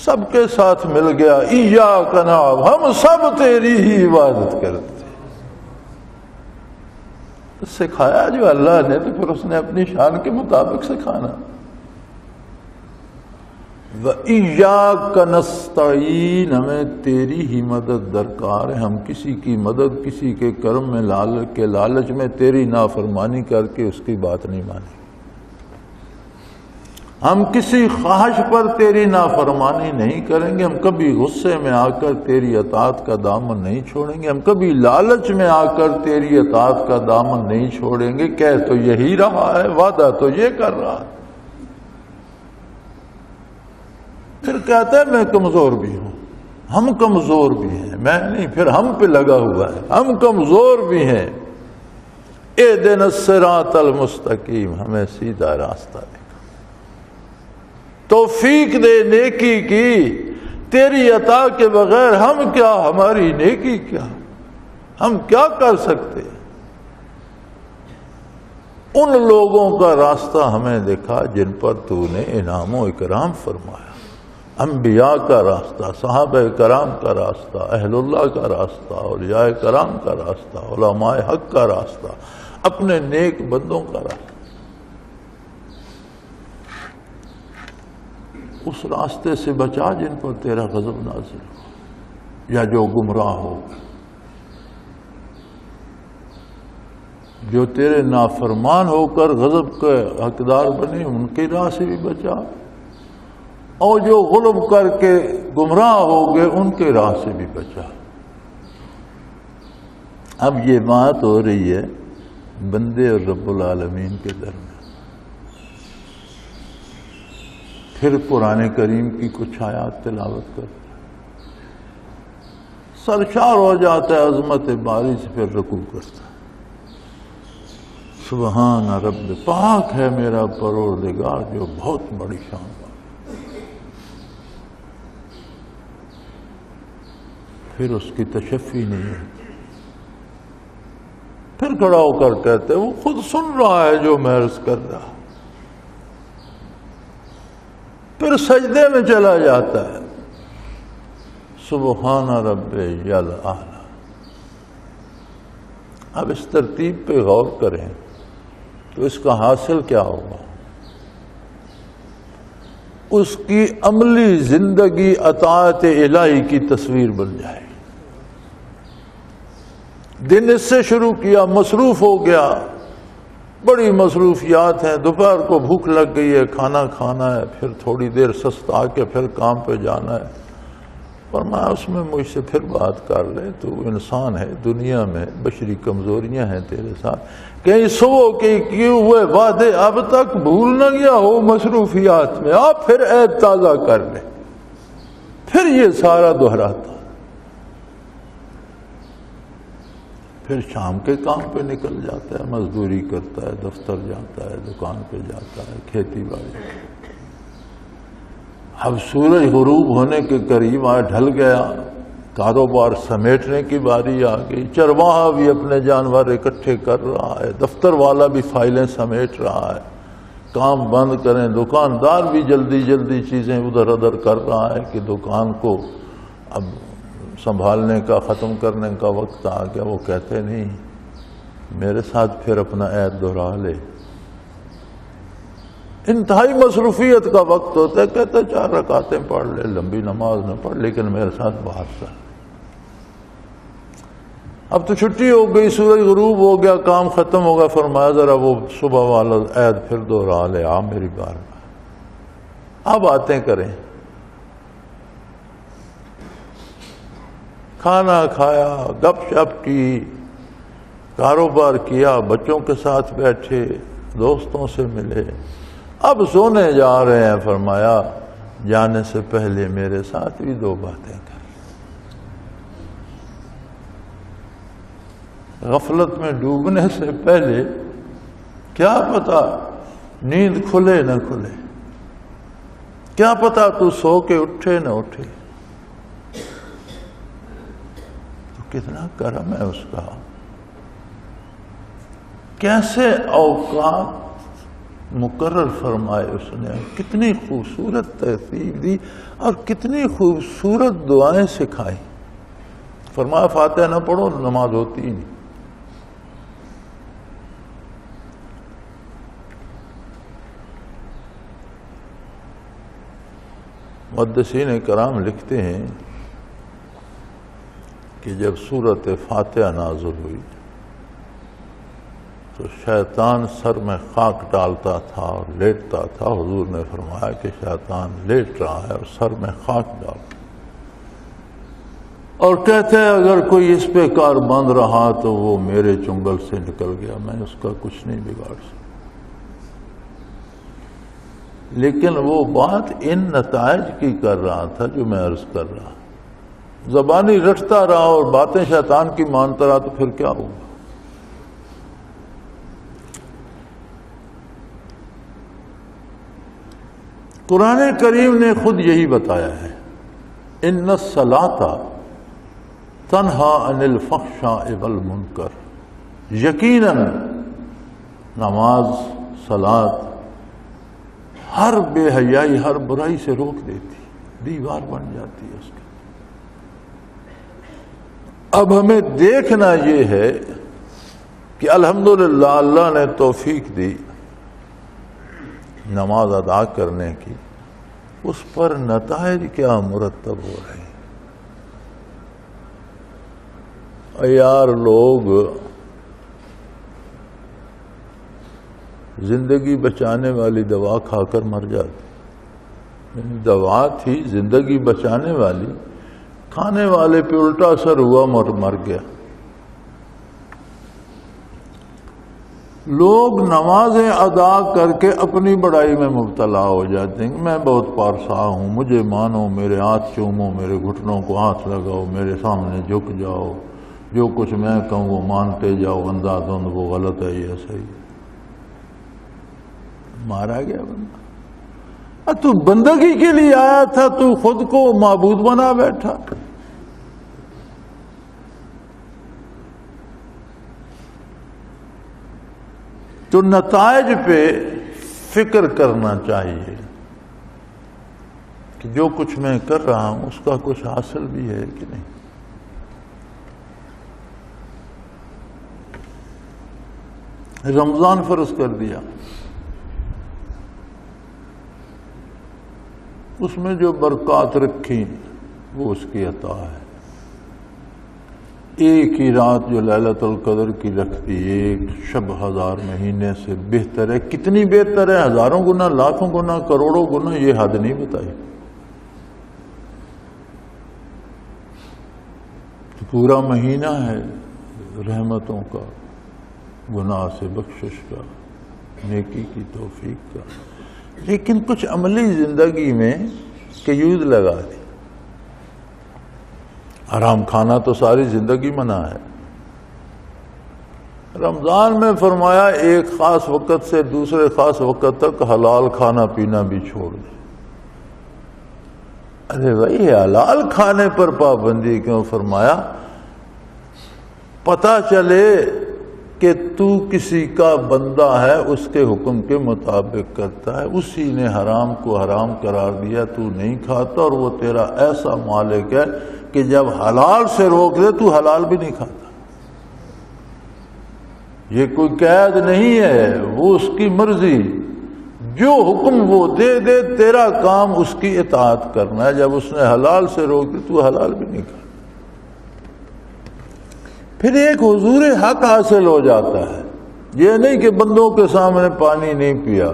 سب کے ساتھ مل گیا، ایاک نعبد، ہم سب تیری ہی عبادت کرتے ہیں۔ سکھایا جو اللہ نے تو پھر اس نے اپنی شان کے مطابق سکھانا۔ وَإِيَّاكَ نَسْتَعِينُ، ہمیں تیری ہی مدد درکار ہے، ہم کسی کی مدد، کسی کے کرم میں لالچ میں تیری نافرمانی کر کے اس کی بات نہیں مانیں، ہم کسی خواہش پر تیری نافرمانی نہیں کریں گے، ہم کبھی غصے میں آ کر تیری اطاعت کا دامن نہیں چھوڑیں گے، ہم کبھی لالچ میں آ کر تیری اطاعت کا دامن نہیں چھوڑیں گے۔ کہہ تو یہی رہا ہے، وعدہ تو یہ کر رہا ہے، پھر کہتا ہے میں کمزور بھی ہوں، ہم کمزور بھی ہیں، میں نہیں، پھر ہم پہ لگا ہوا ہے، ہم کمزور بھی ہیں۔ اہدنا الصراط المستقیم، ہمیں سیدھا راستہ دے۔ توفیق دے نیکی کی، تیری عطا کے بغیر ہم کیا، ہماری نیکی کیا، ہم کیا کر سکتے؟ ان لوگوں کا راستہ ہمیں دکھا جن پر تو نے انعام و اکرام فرمایا، انبیاء کا راستہ، صحابہ کرام کا راستہ، اہل اللہ کا راستہ، اولیاء کرام کا راستہ، علماء حق کا راستہ، اپنے نیک بندوں کا راستہ۔ اس راستے سے بچا جن پر تیرا غضب نازل ہو، یا جو گمراہ ہو، جو تیرے نافرمان ہو کر غضب کے حقدار بنے، ان کی راہ سے بھی بچا، اور جو غلب کر کے گمراہ ہو گئے ان کے راہ سے بھی بچا۔ اب یہ بات ہو رہی ہے بندے اور رب العالمین کے درمیان۔ پھر قرآن کریم کی کچھ آیات تلاوت کرتا ہے، سرشار ہو جاتا ہے عظمت باری سے، پھر رکوع کرتا ہے۔ سبحان رب، پاک ہے میرا پروردگار جو بہت بڑی شان ہے۔ پھر اس کی تشفی نہیں ہے، پھر کھڑا ہو کر کہتے ہیں وہ خود سن رہا ہے جو میں عرض کر رہا، پھر سجدے میں چلا جاتا ہے۔ سبحان رب الاعلی۔ اب اس ترتیب پہ غور کریں تو اس کا حاصل کیا ہوگا؟ اس کی عملی زندگی اطاعت الہی کی تصویر بن جائے۔ دن اس سے شروع کیا، مصروف ہو گیا، بڑی مصروفیات ہیں، دوپہر کو بھوک لگ گئی ہے، کھانا کھانا ہے، پھر تھوڑی دیر سستا کے پھر کام پہ جانا ہے۔ فرمایا اس میں مجھ سے پھر بات کر لے، تو انسان ہے، دنیا میں بشری کمزوریاں ہیں تیرے ساتھ، کہیں صبح کے کیے ہوئے وعدے اب تک بھول نہ گیا ہو مصروفیات میں، آپ پھر عہد تازہ کر لے۔ پھر یہ سارا دہراتا، پھر شام کے کام پہ نکل جاتا ہے، مزدوری کرتا ہے، دفتر جاتا ہے، دکان پہ جاتا ہے، کھیتی باڑی۔ اب سورج غروب ہونے کے قریب ڈھل گیا، کاروبار سمیٹنے کی باری آ گئی، چرواہا بھی اپنے جانور اکٹھے کر رہا ہے، دفتر والا بھی فائلیں سمیٹ رہا ہے، کام بند کریں، دکاندار بھی جلدی جلدی چیزیں ادھر ادھر کر رہا ہے کہ دکان کو اب سنبھالنے کا، ختم کرنے کا وقت آ گیا۔ وہ کہتے نہیں میرے ساتھ پھر اپنا عہد دہرا لے۔ انتہائی مصروفیت کا وقت ہوتا ہے، کہتا 4 رکعتیں پڑھ لے، لمبی نماز نہ پڑھ، لیکن میرے ساتھ باہر چل۔ اب تو چھٹی ہو گئی، سورج غروب ہو گیا، کام ختم ہو گیا۔ فرمایا ذرا وہ صبح والا عہد پھر دہرا لے، آ میری بار میں، اب باتیں کریں۔ کھانا کھایا، گپ شپ کی، کاروبار کیا، بچوں کے ساتھ بیٹھے، دوستوں سے ملے، اب سونے جا رہے ہیں۔ فرمایا جانے سے پہلے میرے ساتھ بھی 2 باتیں کر۔ غفلت میں ڈوبنے سے پہلے کیا پتا نیند کھلے نہ کھلے، کیا پتا تو سو کے اٹھے نہ اٹھے، تو کتنا کرم ہے اس کا، کیسے اوقات مقرر فرمائے اس نے، کتنی خوبصورت ترتیب دی اور کتنی خوبصورت دعائیں سکھائی۔ فرمایا فاتحہ نہ پڑھو نماز ہوتی ہی نہیں۔ محدثین کرام لکھتے ہیں کہ جب سورۃ فاتحہ نازل ہوئی تو شیطان سر میں خاک ڈالتا تھا اور لیٹتا تھا۔ حضور نے فرمایا کہ شیطان لیٹ رہا ہے اور سر میں خاک ڈال، اور کہتے ہیں اگر کوئی اس پہ کار بند رہا تو وہ میرے چنگل سے نکل گیا، میں اس کا کچھ نہیں بگاڑ سکتا۔ لیکن وہ بات ان نتائج کی کر رہا تھا جو میں عرض کر رہا، زبانی رٹتا رہا اور باتیں شیطان کی مانتا رہا تو پھر کیا ہوگا؟ قرآن کریم نے خود یہی بتایا ہے، ان الصلاۃ تنہا عن الفحشاء والمنکر، یقیناً نماز، صلاۃ ہر بے حیائی، ہر برائی سے روک دیتی، دیوار بن جاتی ہے اس کی۔ اب ہمیں دیکھنا یہ ہے کہ الحمدللہ اللہ نے توفیق دی نماز ادا کرنے کی، اس پر نتائج کیا مرتب ہو رہے ہیں۔ یار لوگ زندگی بچانے والی دوا کھا کر مر جاتے، دوا تھی زندگی بچانے والی، کھانے والے پہ الٹا اثر ہوا، مر گیا۔ لوگ نمازیں ادا کر کے اپنی بڑائی میں مبتلا ہو جاتے ہیں، میں بہت پارسا ہوں، مجھے مانو، میرے ہاتھ چومو، میرے گھٹنوں کو ہاتھ لگاؤ، میرے سامنے جھک جاؤ، جو کچھ میں کہوں وہ مانتے جاؤ، اندھا دھند وہ غلط ہے، یہ صحیح۔ مارا گیا بندہ۔ تو بندگی کے لیے آیا تھا، تو خود کو معبود بنا بیٹھا۔ تو نتائج پہ فکر کرنا چاہیے کہ جو کچھ میں کر رہا ہوں اس کا کچھ حاصل بھی ہے کہ نہیں۔ رمضان فرض کر دیا، اس میں جو برکات رکھی وہ اس کی عطا ہے۔ ایک ہی رات جو لیلۃ القدر کی رکھتی، ایک شب 1000 مہینے سے بہتر ہے۔ کتنی بہتر ہے؟ ہزاروں گنا، لاکھوں گنا، کروڑوں گنا، یہ حد نہیں بتائی۔ پورا مہینہ ہے رحمتوں کا، گناہ سے بخشش کا، نیکی کی توفیق کا، لیکن کچھ عملی زندگی میں قیود لگا دی۔ حرام کھانا تو ساری زندگی منع ہے۔ رمضان میں فرمایا ایک خاص وقت سے دوسرے خاص وقت تک حلال کھانا پینا بھی چھوڑ دے۔ ارے بھائی حلال کھانے پر پابندی کیوں فرمایا؟ پتہ چلے کہ تو کسی کا بندہ ہے، اس کے حکم کے مطابق کرتا ہے، اسی نے حرام کو حرام قرار دیا، تو نہیں کھاتا، اور وہ تیرا ایسا مالک ہے کہ جب حلال سے روک دے تو حلال بھی نہیں کھاتا۔ یہ کوئی قید نہیں ہے، وہ اس کی مرضی، جو حکم وہ دے دے تیرا کام اس کی اطاعت کرنا ہے۔ جب اس نے حلال سے روک دے تو حلال بھی نہیں کھاتا۔ پھر ایک حضور حق حاصل ہو جاتا ہے، یہ نہیں کہ بندوں کے سامنے پانی نہیں پیا،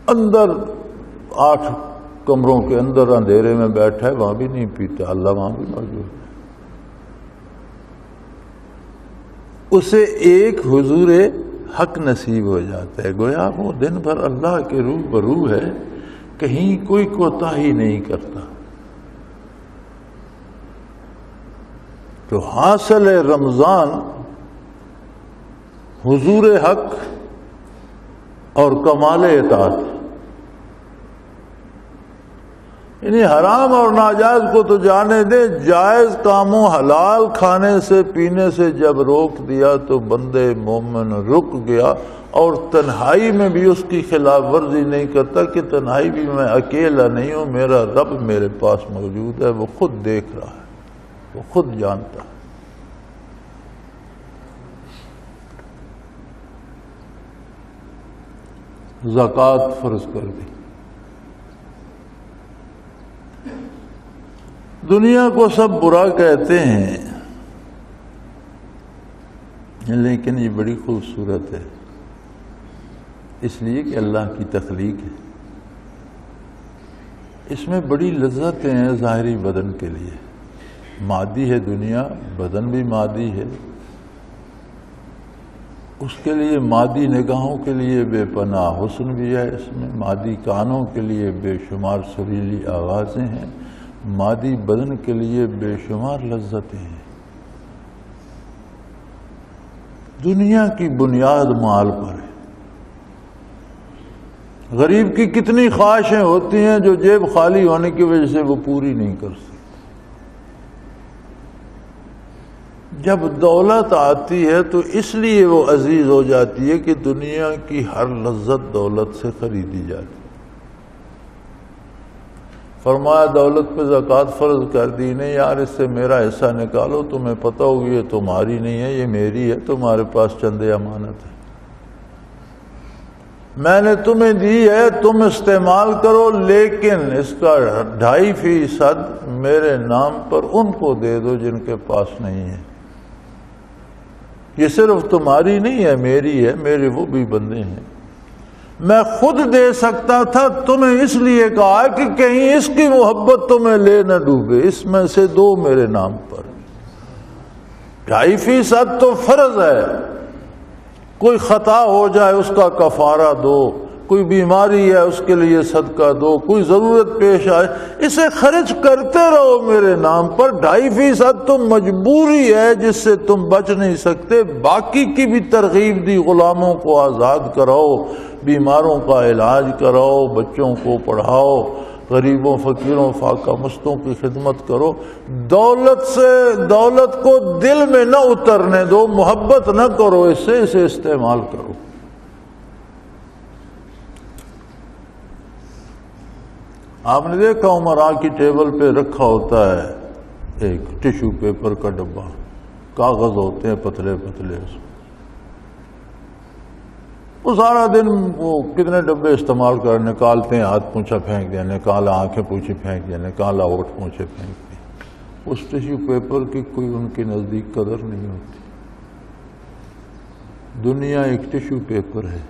اندر 8 کمروں کے اندر اندھیرے میں بیٹھا ہے، وہاں بھی نہیں پیتا، اللہ وہاں بھی موجود ہے۔ اسے ایک حضور حق نصیب ہو جاتا ہے، گویا وہ دن بھر اللہ کے روبرو ہے، کہیں کوئی کوتاہی نہیں کرتا۔ تو حاصل رمضان حضور حق اور کمال اطاعت، یعنی حرام اور ناجائز کو تو جانے دے، جائز کاموں حلال کھانے سے پینے سے جب روک دیا تو بندے مومن رک گیا، اور تنہائی میں بھی اس کی خلاف ورزی نہیں کرتا کہ تنہائی بھی میں اکیلا نہیں ہوں، میرا رب میرے پاس موجود ہے، وہ خود دیکھ رہا ہے، وہ خود جانتا ہے۔ زکوٰۃ فرض کر دی۔ دنیا کو سب برا کہتے ہیں، لیکن یہ بڑی خوبصورت ہے، اس لیے کہ اللہ کی تخلیق ہے۔ اس میں بڑی لذتیں ہیں ظاہری بدن کے لیے، مادی ہے دنیا، بدن بھی مادی ہے، اس کے لیے مادی نگاہوں کے لیے بے پناہ حسن بھی ہے، اس میں مادی کانوں کے لیے بے شمار سریلی آوازیں ہیں، مادی بدن کے لیے بے شمار لذتیں ہیں۔ دنیا کی بنیاد مال پر ہے، غریب کی کتنی خواہشیں ہوتی ہیں جو جیب خالی ہونے کی وجہ سے وہ پوری نہیں کر سکتے۔ جب دولت آتی ہے تو اس لیے وہ عزیز ہو جاتی ہے کہ دنیا کی ہر لذت دولت سے خریدی جاتی ہے۔ فرمایا دولت پہ زکوٰۃ فرض کر دی، نہیں یار اس سے میرا حصہ نکالو، تمہیں پتہ ہوگی یہ تمہاری نہیں ہے، یہ میری ہے، تمہارے پاس چند امانت ہے، میں نے تمہیں دی ہے، تم استعمال کرو، لیکن اس کا 2.5% میرے نام پر ان کو دے دو جن کے پاس نہیں ہے۔ یہ صرف تمہاری نہیں ہے، میری ہے، میرے وہ بھی بندے ہیں، میں خود دے سکتا تھا، تمہیں اس لیے کہا کہ کہیں اس کی محبت تمہیں لے نہ ڈوبے، اس میں سے دو میرے نام پر۔ 2.5% تو فرض ہے، کوئی خطا ہو جائے اس کا کفارہ دو، کوئی بیماری ہے اس کے لیے صدقہ دو، کوئی ضرورت پیش آئے اسے خرچ کرتے رہو میرے نام پر۔ 2.5% تو مجبوری ہے جس سے تم بچ نہیں سکتے، باقی کی بھی ترغیب دی، غلاموں کو آزاد کراؤ، بیماروں کا علاج کراؤ، بچوں کو پڑھاؤ، غریبوں فقیروں فاقہ مستوں کی خدمت کرو۔ دولت کو دل میں نہ اترنے دو، محبت نہ کرو اس سے، اسے استعمال کرو۔ آپ نے دیکھا عمرا کی ٹیبل پہ رکھا ہوتا ہے ایک ٹیشو پیپر کا ڈبہ، کاغذ ہوتے ہیں پتلے پتلے، وہ سارا دن وہ کتنے ڈبے استعمال کر، نکالتے ہیں ہاتھ پونچھا پھینک دیا، نکالا آنکھیں پونچھی پھینک دیا، نکالا ہوٹھ پونچھے پھینک دیا۔ اس ٹیشو پیپر کی کوئی ان کے نزدیک قدر نہیں ہوتی۔ دنیا ایک ٹیشو پیپر ہے،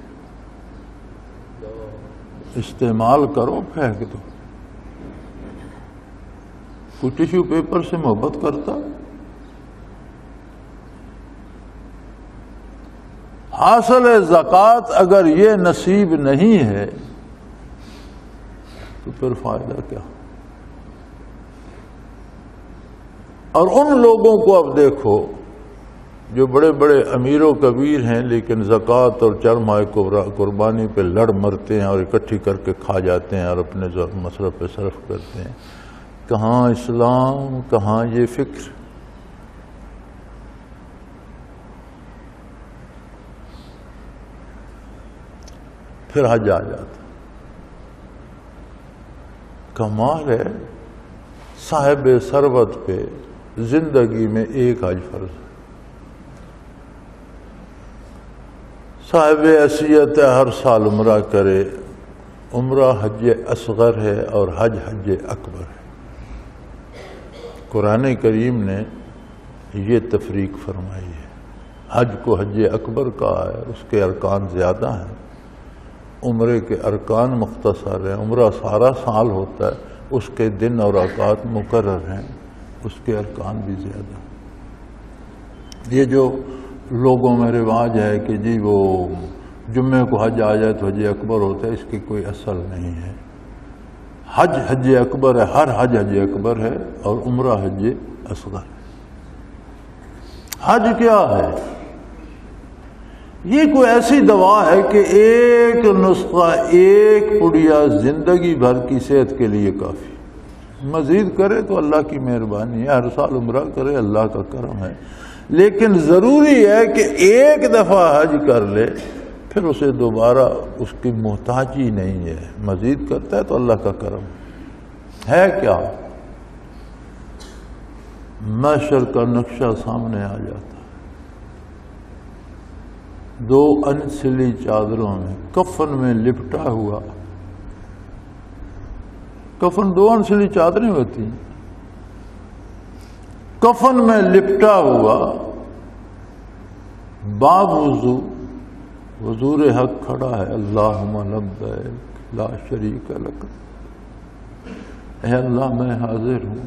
استعمال کرو، پھینک دو۔ کوئی ٹیشو پیپر سے محبت کرتا؟ حاصل زکوٰۃ اگر یہ نصیب نہیں ہے تو پھر فائدہ کیا؟ اور ان لوگوں کو اب دیکھو جو بڑے بڑے امیر و کبیر ہیں لیکن زکوٰۃ اور چرمائے قربانی پہ لڑ مرتے ہیں اور اکٹھی کر کے کھا جاتے ہیں اور اپنے مصرف پہ صرف کرتے ہیں۔ کہاں اسلام، کہاں یہ فکر؟ پھر حج آ جاتا۔ کمال ہے، صاحب ثروت پہ زندگی میں ایک حج فرض ہے، صاحب حیثیت ہر سال عمرہ کرے، عمرہ حج اصغر ہے اور حج حج اکبر ہے۔ قرآن کریم نے یہ تفریق فرمائی ہے، حج کو حج اکبر کہا ہے، اس کے ارکان زیادہ ہیں، عمرے کے ارکان مختصر ہیں، عمرہ سارا سال ہوتا ہے، اس کے دن اور اوقات مقرر ہیں، اس کے ارکان بھی زیادہ ہیں۔ یہ جو لوگوں میں رواج ہے کہ جی وہ جمعے کو حج آ جائے تو حج اکبر ہوتا ہے، اس کی کوئی اصل نہیں ہے۔ حج حج اکبر ہے، ہر حج حج اکبر ہے اور عمرہ حج اصغر ہے۔ حج کیا ہے؟ یہ کوئی ایسی دوا ہے کہ ایک نسخہ، ایک پڑیا زندگی بھر کی صحت کے لیے کافی، مزید کرے تو اللہ کی مہربانی ہے، ہر سال عمرہ کرے اللہ کا کرم ہے، لیکن ضروری ہے کہ ایک دفعہ حج کر لے، پھر اسے دوبارہ اس کی محتاجی نہیں ہے، مزید کرتا ہے تو اللہ کا کرم ہے۔ کیا محشر کا نقشہ سامنے آ جاتا، دو انسلی چادروں میں، کفن میں لپٹا ہوا، کفن دو انسلی چادریں ہوتی ہیں، کفن میں لپٹا ہوا باب وضو، حضور حق کھڑا ہے، اللہم لبیک لا شریک لک، اے اللہ میں حاضر ہوں،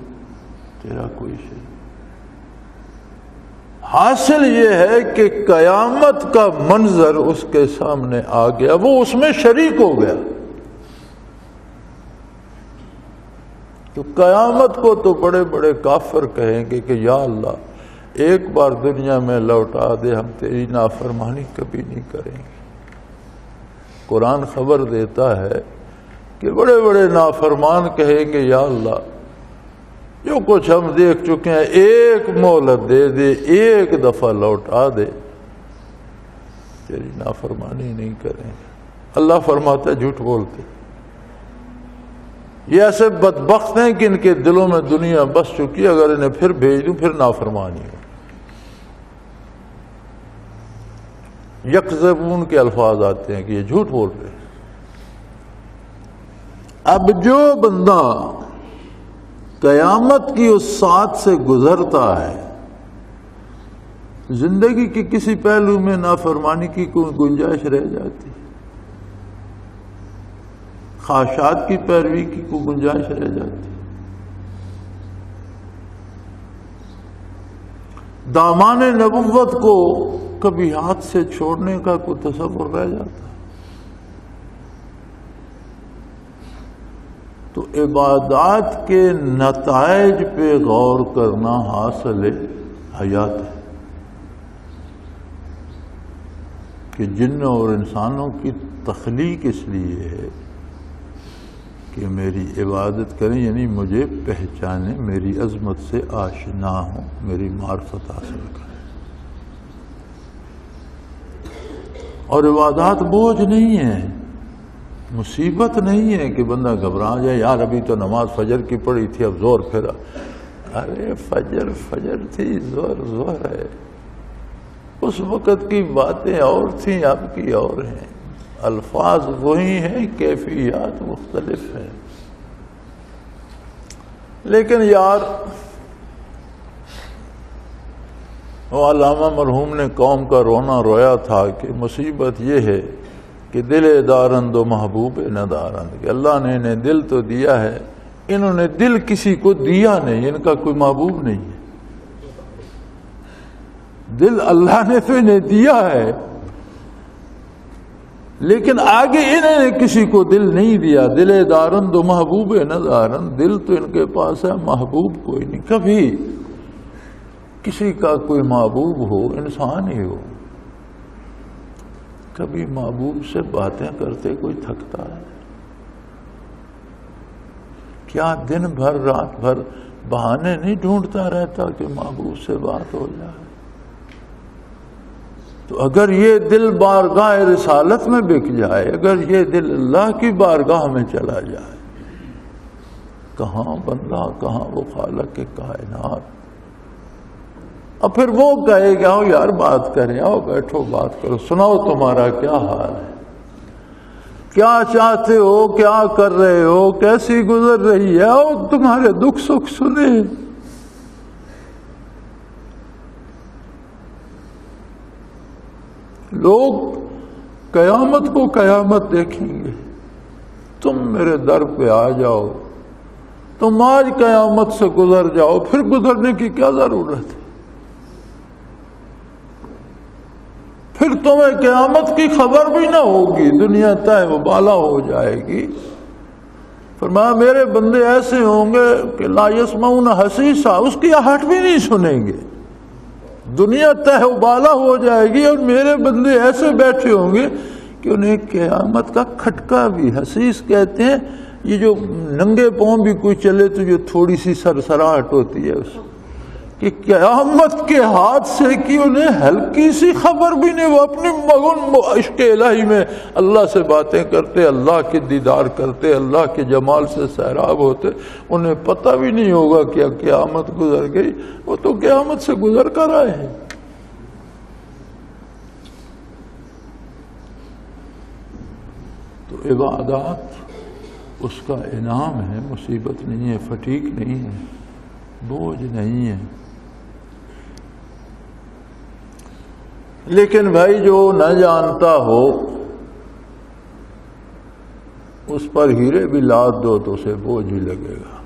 تیرا کوئی شریک۔ حاصل یہ ہے کہ قیامت کا منظر اس کے سامنے آ گیا، وہ اس میں شریک ہو گیا۔ تو قیامت کو تو بڑے بڑے کافر کہیں گے کہ یا اللہ ایک بار دنیا میں لوٹا دے، ہم تیری نافرمانی کبھی نہیں کریں گے۔ قرآن خبر دیتا ہے کہ بڑے بڑے نافرمان کہیں گے یا اللہ جو کچھ ہم دیکھ چکے ہیں ایک مہلت دے دے، ایک دفعہ لوٹا دے، تیری نافرمانی نہیں کریں گے۔ اللہ فرماتا ہے جھوٹ بولتے، یہ ایسے بدبخت ہیں کہ ان کے دلوں میں دنیا بس چکی، اگر انہیں پھر بھیج دوں پھر نافرمانی ہو۔ یکذبون کے الفاظ آتے ہیں کہ یہ جھوٹ بول رہے ہیں۔ اب جو بندہ قیامت کی اس ساتھ سے گزرتا ہے، زندگی کے کسی پہلو میں نافرمانی کی کوئی گنجائش رہ جاتی، خواہشات کی پیروی کی کوئی گنجائش رہ جاتی، دامان نبوت کو کبھی ہاتھ سے چھوڑنے کا کوئی تصور رہ جاتا۔ تو عبادات کے نتائج پہ غور کرنا حاصل حیات ہے کہ جنوں اور انسانوں کی تخلیق اس لیے ہے کہ میری عبادت کریں، یعنی مجھے پہچانیں، میری عظمت سے آشنا ہوں، میری معرفت حاصل کریں۔ اور عبادات بوجھ نہیں ہے، مصیبت نہیں ہے کہ بندہ گھبرا جائے، یار ابھی تو نماز فجر کی پڑھی تھی اب زور پھرا۔ ارے فجر تھی، زور ہے۔ اس وقت کی باتیں اور تھیں، اب کی اور ہیں، الفاظ وہی ہیں، کیفیات مختلف ہیں۔ لیکن یار وہ علامہ مرحوم نے قوم کا رونا رویا تھا کہ مصیبت یہ ہے کہ دل دارند و محبوب ندارند، کہ اللہ نے انہیں دل تو دیا ہے، انہوں نے دل کسی کو دیا نہیں، ان کا کوئی محبوب نہیں ہے۔ دل اللہ نے تو انہیں دیا ہے، لیکن آگے انہوں نے کسی کو دل نہیں دیا۔ دل دارند و محبوب ندارند، دل تو ان کے پاس ہے، محبوب کوئی نہیں۔ کبھی کسی کا کوئی محبوب ہو، انسان ہی ہو، کبھی محبوب سے باتیں کرتے کوئی تھکتا ہے؟ کیا دن بھر رات بھر بہانے نہیں ڈھونڈتا رہتا کہ محبوب سے بات ہو جائے؟ تو اگر یہ دل بارگاہ رسالت میں بک جائے، اگر یہ دل اللہ کی بارگاہ میں چلا جائے، کہاں بندہ، کہاں وہ خالق کے کائنات۔ اب پھر وہ کہے گا آؤ یار بات کریں، آؤ بیٹھو بات کرو، سناؤ تمہارا کیا حال ہے، کیا چاہتے ہو، کیا کر رہے ہو، کیسی گزر رہی ہے، آؤ تمہارے دکھ سکھ سنیں۔ لوگ قیامت کو قیامت دیکھیں گے، تم میرے در پہ آ جاؤ، تم آج قیامت سے گزر جاؤ، پھر گزرنے کی کیا ضرورت ہے؟ پھر تمہیں قیامت کی خبر بھی نہ ہوگی، دنیا تہ و بالا ہو جائے گی۔ فرمایا میرے بندے ایسے ہوں گے کہ لا یسمعون حسیسا، اس کی آہٹ بھی نہیں سنیں گے، دنیا تہ و بالا ہو جائے گی، اور میرے بندے ایسے بیٹھے ہوں گے کہ انہیں قیامت کا کھٹکا بھی، حسیس کہتے ہیں یہ جو ننگے پاؤں بھی کوئی چلے تو جو تھوڑی سی سرسراہٹ ہوتی ہے اس کہ قیامت کے ہاتھ سے کی انہیں ہلکی سی خبر بھی نہیں۔ وہ اپنی مگن عشق الہی میں اللہ سے باتیں کرتے، اللہ کے دیدار کرتے، اللہ کے جمال سے سیراب ہوتے، انہیں پتہ بھی نہیں ہوگا کہ قیامت گزر گئی، وہ تو قیامت سے گزر کر آئے ہیں۔ تو عبادات اس کا انعام ہے، مصیبت نہیں ہے، فٹیک نہیں ہے، بوجھ نہیں ہے۔ لیکن بھائی جو نہ جانتا ہو اس پر ہیرے بھی لاد دو تو اسے بوجھ ہی لگے گا،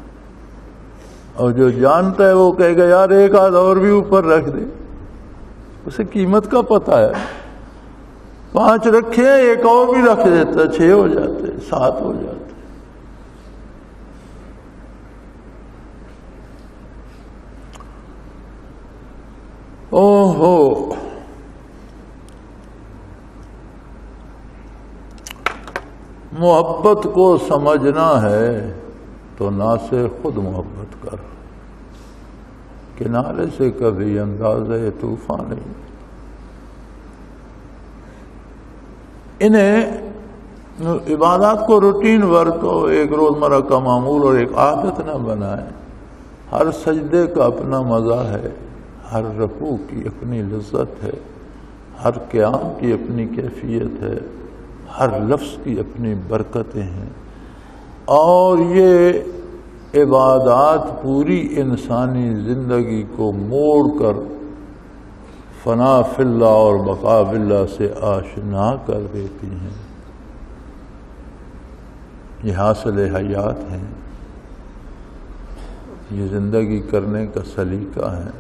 اور جو جانتا ہے وہ کہے گا یار ایک آدھ اور بھی اوپر رکھ دے، اسے قیمت کا پتہ ہے، 5 رکھے ایک اور بھی رکھ دیتا، 6 ہو جاتے، 7 ہو جاتے۔ اوہو محبت کو سمجھنا ہے تو نہ سے خود محبت کر، کنارے سے کبھی اندازے طوفان نہیں۔ انہیں عبادات کو روٹین ورک ہو، ایک روزمرہ کا معمول اور ایک عادت نہ بنائیں۔ ہر سجدے کا اپنا مزہ ہے، ہر رکوع کی اپنی لذت ہے، ہر قیام کی اپنی کیفیت ہے، ہر لفظ کی اپنی برکتیں ہیں، اور یہ عبادات پوری انسانی زندگی کو موڑ کر فنا فی اللہ اور بقا فی اللہ سے آشنا کر دیتی ہیں۔ یہ حاصل حیات ہیں، یہ زندگی کرنے کا سلیقہ ہے۔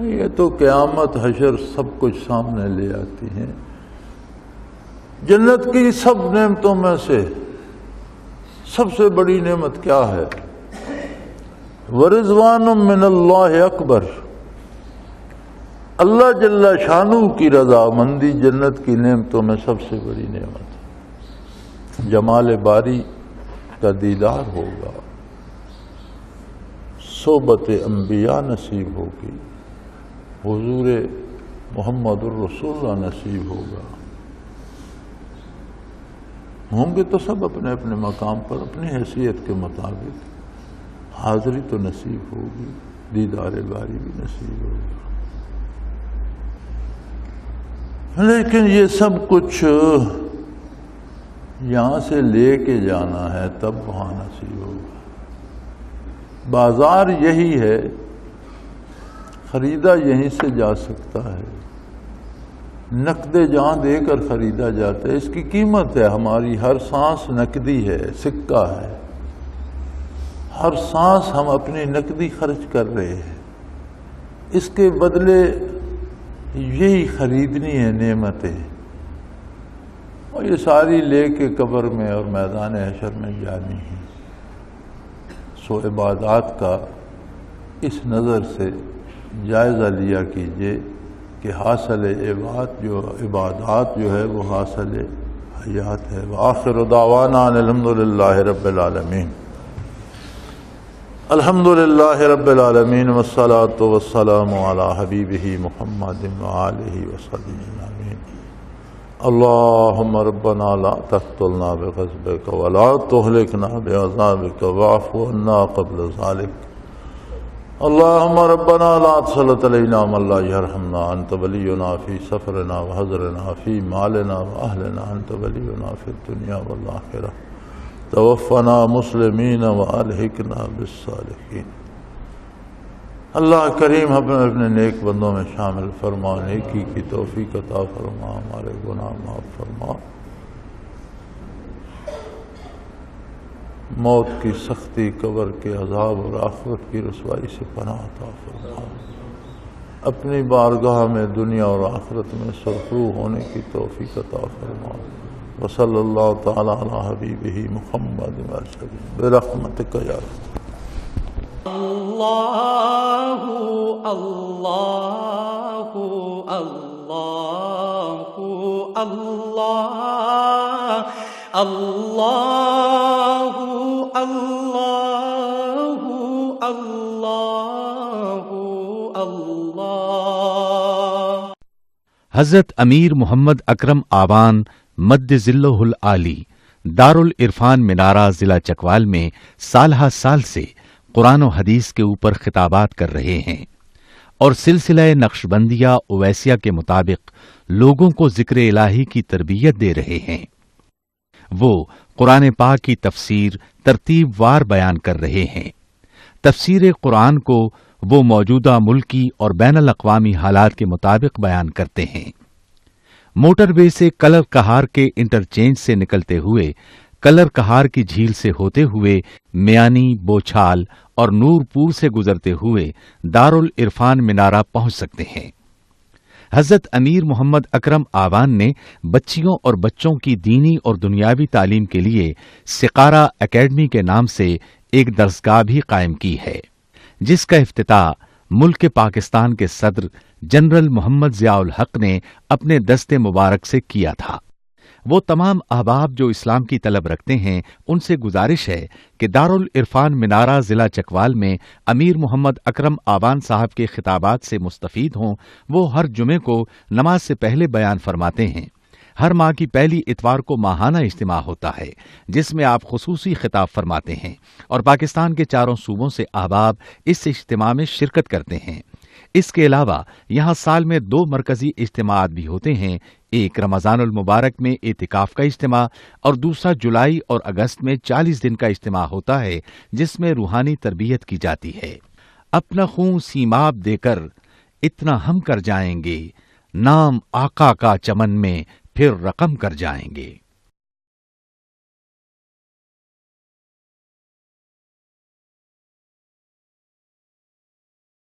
یہ تو قیامت حشر سب کچھ سامنے لے آتی ہیں۔ جنت کی سب نعمتوں میں سے سب سے بڑی نعمت کیا ہے؟ ورضوان من اللہ اکبر، اللہ جل شانہ کی رضا مندی جنت کی نعمتوں میں سب سے بڑی نعمت ہے۔ جمال باری کا دیدار ہوگا، صحبت انبیاء نصیب ہوگی، حضور محمد الرسول اللہ نصیب ہوگا۔ ہوں گے تو سب اپنے اپنے مقام پر اپنی حیثیت کے مطابق، حاضری تو نصیب ہوگی، دیدار باری بھی نصیب ہوگا۔ لیکن یہ سب کچھ یہاں سے لے کے جانا ہے تب وہاں نصیب ہوگا۔ بازار یہی ہے، خریدا یہیں سے جا سکتا ہے، نقد جہاں دے کر خریدا جاتا ہے۔ اس کی قیمت ہے، ہماری ہر سانس نقدی ہے، سکہ ہے، ہر سانس ہم اپنی نقدی خرچ کر رہے ہیں، اس کے بدلے یہی خریدنی ہے نعمتیں، اور یہ ساری لے کے قبر میں اور میدان حشر میں جانی ہے۔ سو عبادات کا اس نظر سے جائزہ لیا کیجئے کہ حاصل عبادات جو ہے وہ حاصل حیات ہے۔ وآخر دعوانا الحمدللہ رب العالمین، الحمدللہ رب العالمین، والصلاة والسلام علی حبیبہ محمد وآلہ وصحبہ آمین۔ اللہم ربنا لا تقتلنا بغضبک ولا تہلکنا بعذابک واعف عنا قبل ذلک۔ اللہم ربنا لا تسلط علینا من لا یرحمنا، انت ولینا فی سفرنا وحضرنا فی مالنا واہلنا، انت ولینا فی الدنیا والآخرہ، توفنا مسلمین والحقنا بالصالحین۔ اللہ کریم ہمیں اپنے نیک بندوں میں شامل فرما، نیکی کی توفیق عطا فرما، ہمارے گناہ معاف فرما، موت کی سختی، قبر کے عذاب اور آخرت کی رسوائی سے پناہ عطا فرما، اپنی بارگاہ میں دنیا اور آخرت میں سرخرو ہونے کی توفیق عطا فرما۔ وصلی اللہ تعالی علی حبیبہ محمد برحمتک یا رب۔ اللہ اللہ اللہ اللہ اللہ اللہ اللہ اللہ۔ حضرت امیر محمد اکرم آوان مد ذلہ العالی دارالعرفان منارہ ضلع چکوال میں سالہ سال سے قرآن و حدیث کے اوپر خطابات کر رہے ہیں اور سلسلہ نقشبندیہ اویسیہ کے مطابق لوگوں کو ذکر الہی کی تربیت دے رہے ہیں۔ وہ قرآن پاک کی تفسیر ترتیب وار بیان کر رہے ہیں۔ تفسیر قرآن کو وہ موجودہ ملکی اور بین الاقوامی حالات کے مطابق بیان کرتے ہیں۔ موٹر وے سے کلر کہار کے انٹرچینج سے نکلتے ہوئے، کلر کہار کی جھیل سے ہوتے ہوئے میانی، بوچھال اور نور پور سے گزرتے ہوئے دارالعرفان منارہ پہنچ سکتے ہیں۔ حضرت امیر محمد اکرم آوان نے بچیوں اور بچوں کی دینی اور دنیاوی تعلیم کے لیے سقارہ اکیڈمی کے نام سے ایک درسگاہ بھی قائم کی ہے، جس کا افتتاح ملک پاکستان کے صدر جنرل محمد ضیاء الحق نے اپنے دست مبارک سے کیا تھا۔ وہ تمام احباب جو اسلام کی طلب رکھتے ہیں ان سے گزارش ہے کہ دارالعرفان منارہ ضلع چکوال میں امیر محمد اکرم آبان صاحب کے خطابات سے مستفید ہوں۔ وہ ہر جمعے کو نماز سے پہلے بیان فرماتے ہیں۔ ہر ماہ کی پہلی اتوار کو ماہانہ اجتماع ہوتا ہے جس میں آپ خصوصی خطاب فرماتے ہیں اور پاکستان کے چاروں صوبوں سے احباب اس اجتماع میں شرکت کرتے ہیں۔ اس کے علاوہ یہاں سال میں 2 مرکزی اجتماعات بھی ہوتے ہیں، ایک رمضان المبارک میں اعتکاف کا اجتماع اور دوسرا جولائی اور اگست میں 40 دن کا اجتماع ہوتا ہے جس میں روحانی تربیت کی جاتی ہے۔ اپنا خون سیماب دے کر اتنا ہم کر جائیں گے، نام آقا کا چمن میں پھر رقم کر جائیں گے۔